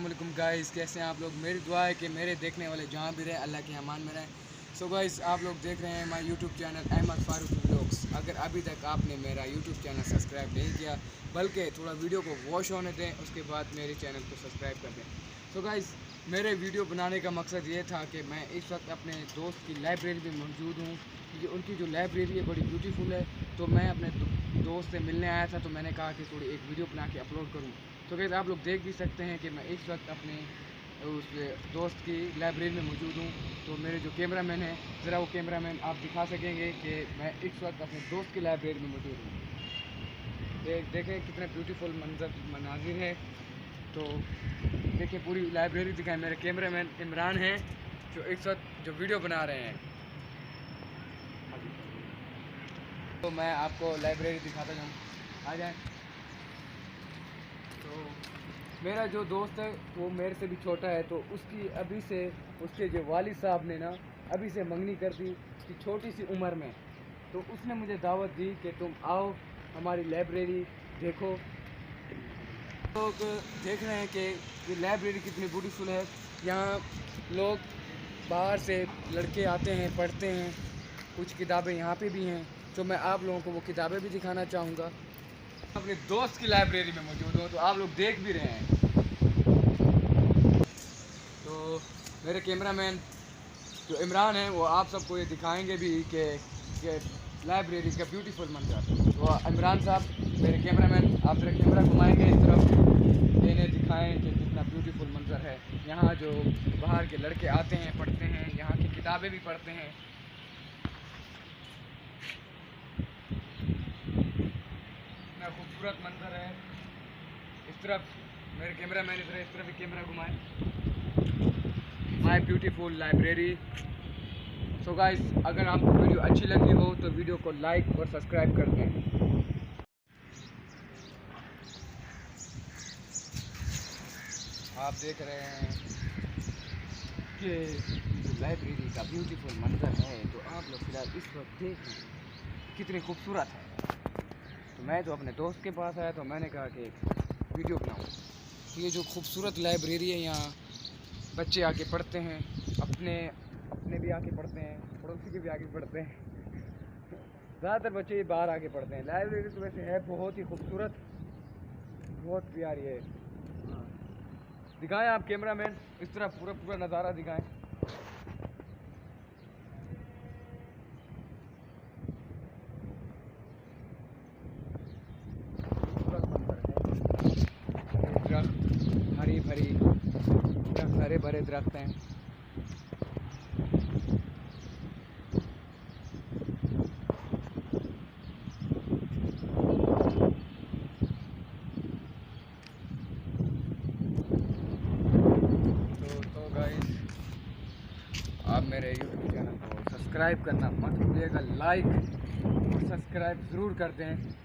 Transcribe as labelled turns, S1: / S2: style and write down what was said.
S1: अस्सलाम वालेकुम गाइस, कैसे हैं आप लोग। मेरी दुआ है कि मेरे देखने वाले जहाँ भी रहें अल्लाह के अमान में रहें। सो गाइस, आप लोग देख रहे हैं हमारा YouTube channel Ahmad Farooq vlogs. अगर अभी तक आपने मेरा यूट्यूब चैनल सब्सक्राइब नहीं किया, बल्कि थोड़ा वीडियो को वॉच होने दें, उसके बाद मेरे चैनल को सब्सक्राइब कर दें। सो गाइस, मेरे वीडियो बनाने का मकसद ये था कि मैं इस वक्त अपने दोस्त की लाइब्रेरी में मौजूद हूँ। उनकी जो लाइब्रेरी है बड़ी ब्यूटीफुल है, तो मैं अपने दोस्त से मिलने आया था, तो मैंने कहा कि थोड़ी एक वीडियो बना के अपलोड करूँ। तो गाइस, आप लोग देख भी सकते हैं कि मैं इस वक्त अपने उस दोस्त की लाइब्रेरी में मौजूद हूँ। तो मेरे जो कैमरामैन हैं, ज़रा वो कैमरामैन आप दिखा सकेंगे कि मैं इस वक्त अपने दोस्त की लाइब्रेरी में मौजूद हूँ। देखें कितने ब्यूटीफुल मनाजिर है। तो देखिए, पूरी लाइब्रेरी दिखाएं। मेरे कैमरामैन इमरान हैं जो इस वक्त जो वीडियो बना रहे हैं। तो मैं आपको लाइब्रेरी दिखाता जाऊँ, आ जाए। तो मेरा जो दोस्त है वो मेरे से भी छोटा है, तो उसकी अभी से उसके जो वालिद साहब ने ना अभी से मंगनी कर दी कि छोटी सी उम्र में। तो उसने मुझे दावत दी कि तुम आओ हमारी लाइब्रेरी देखो। लोग देख रहे हैं कि ये लाइब्रेरी कितनी ब्यूटीफुल है। यहाँ लोग बाहर से लड़के आते हैं, पढ़ते हैं। कुछ किताबें यहाँ पे भी हैं, तो मैं आप लोगों को वो किताबें भी दिखाना चाहूँगा। अपने दोस्त की लाइब्रेरी में मौजूद हूँ, तो आप लोग देख भी रहे हैं। तो मेरे कैमरामैन जो इमरान हैं वो आप सबको ये दिखाएंगे भी कि लाइब्रेरी का ब्यूटीफुल मंजर। तो इमरान साहब, मेरे कैमरामैन, आप जरा कैमरा घुमाएंगे इस तरफ, इन्हें दिखाएं कि कितना ब्यूटीफुल मंजर है। यहाँ जो बाहर के लड़के आते हैं, पढ़ते हैं, यहाँ की किताबें भी पढ़ते हैं। इतना खूबसूरत मंजर है। इस तरफ मेरे कैमरामैन इस तरफ भी कैमरा घुमाएं। My beautiful library. So guys, अगर आपको वीडियो अच्छी लगी हो तो वीडियो को लाइक और सब्सक्राइब कर दें। आप देख रहे हैं कि जो लाइब्रेरी का ब्यूटीफुल मंजर है, तो आप लोग फिलहाल इस वक्त देख रहे हैं कितनी खूबसूरत है। तो मैं तो अपने दोस्त के पास आया, तो मैंने कहा कि एक वीडियो बनाऊँ। ये जो खूबसूरत लाइब्रेरी है, यहाँ बच्चे आके पढ़ते हैं, अपने भी आके पढ़ते हैं, पड़ोसी के भी आके पढ़ते हैं। ज़्यादातर बच्चे बाहर आके पढ़ते हैं। लाइब्रेरी तो वैसे है बहुत ही खूबसूरत, बहुत प्यारी है। दिखाएं आप कैमरामैन, इस तरह पूरा नज़ारा दिखाएं। दरख्त हरी भरी दरख्त, हरे भरे दरख्त हैं। तो गाइस, आप मेरे यूट्यूब चैनल को सब्सक्राइब करना मत भूलिएगा, लाइक और सब्सक्राइब ज़रूर कर दें।